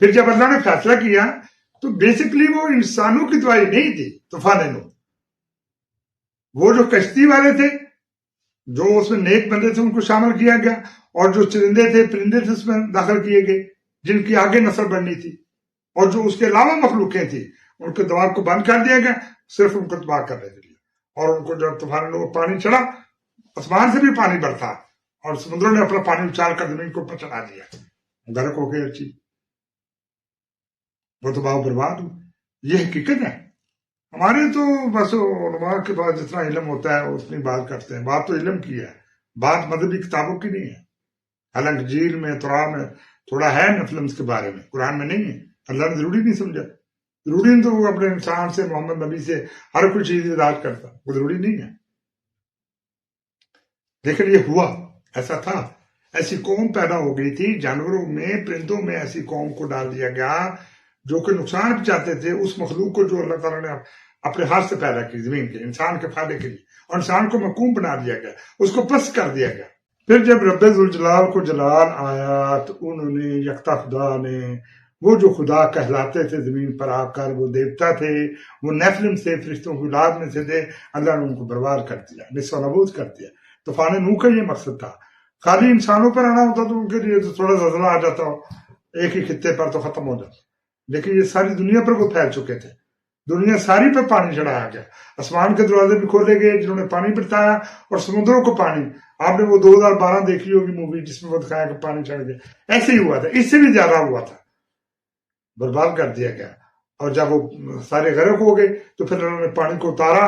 پھر جب اللہ نے فیصلہ کیا تو بیسکلی وہ انسانوں کی دعائی نہیں تھی طوفان نوح، وہ جو کشتی والے تھے، جو اس میں نیک بندے تھے، ان کو شامل کیا گیا، اور جو چرندے تھے پرندے تھے اس میں داخل کیے گئے جن کی آگے نسل بننی تھی، اور جو اس کے علاوہ مخلوقیں تھیں ان کے دماغ کو بند کر دیا گیا صرف ان کو تباہ کرنے کے لیے۔ اور ان کو جب طوفان نوح پانی چڑھا، آسمان سے بھی پانی برتا اور سمندروں نے اپنا پانی اچھال کر زمین کو اوپر چڑھا دیا، غرق ہو گئی ہر چیز، وہ تباہ و برباد ہو۔ یہ حقیقت ہے۔ ہمارے تو بس علماء کے پاس جتنا علم ہوتا ہے اتنی بات کرتے ہیں، بات تو علم کی ہے، بات مذہبی کتابوں کی نہیں ہے۔ حالانکہ انجیل میں، تورات میں تھوڑا ہے نیفلمز کے بارے میں، قرآن میں نہیں ہے۔ اللہ نے ضروری نہیں سمجھا، ضروری نہیں تو وہ اپنے انسان سے، محمد نبی سے ہر کوئی چیز یاد کرتا، وہ ضروری نہیں ہے۔ لیکن یہ ہوا، ایسا تھا، ایسی قوم پیدا ہو گئی تھی، جانوروں میں، پرندوں میں ایسی قوم کو ڈال دیا گیا جو کہ نقصان پہنچاتے تھے اس مخلوق کو جو اللہ تعالیٰ نے اپنے ہاتھ سے پیدا کی زمین کے انسان کے فائدے کے لیے، اور انسان کو محکوم بنا دیا گیا، اس کو پست کر دیا گیا۔ پھر جب رب ذوالجلال کو جلال آیا تو انہوں نے یکتا خدا نے، وہ جو خدا کہلاتے تھے زمین پر آ کر، وہ دیوتا تھے، وہ نیفلم سے، فرشتوں کی اولاد میں سے تھے، اللہ نے ان کو برباد کر دیا، نصف و نابود کر دیا۔ طوفان نوح کا یہ مقصد تھا۔ خالی انسانوں پر آنا ہوتا تو ان کے لیے تو تھوڑا زلزلہ آ جاتا ہو ایک ہی خطے پر تو ختم ہو جاتا، لیکن یہ ساری دنیا پر وہ پھیل چکے تھے، دنیا ساری پر پانی چڑھایا گیا، آسمان کے دروازے بھی کھولے گئے جنہوں نے پانی برتایا، اور سمندروں کو پانی۔ آپ نے وہ 2012 دیکھی ہوگی مووی جس میں وہ دکھایا کہ پانی چڑھ گیا، ایسے ہی ہوا تھا، اس سے بھی زیادہ ہوا تھا، برباد کر دیا گیا۔ اور جب وہ سارے غرق ہو گئے تو پھر انہوں نے پانی کو اتارا